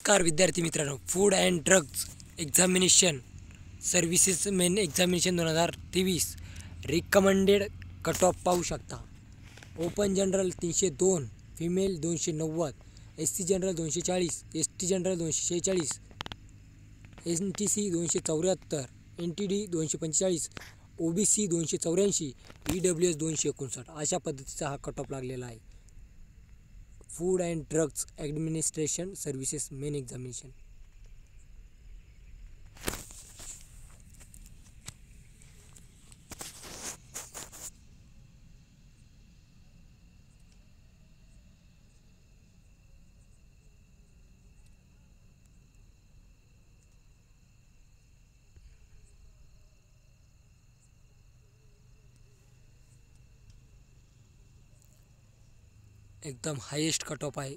नमस्कार विद्यार्थी मित्रांनो, food and drugs examination services main examination 2023 recommended cut off पाहू शकता. Open general 302, female 290, SC general 240, ST general 246, NTC 274, NTD 245, OBC 284, EWS 259 अशा पद्धतीचा हा कट ऑफ लागलेला आहे. Food and drugs administration services main examination. एकदम हायेस्ट कट ऑफ आहे.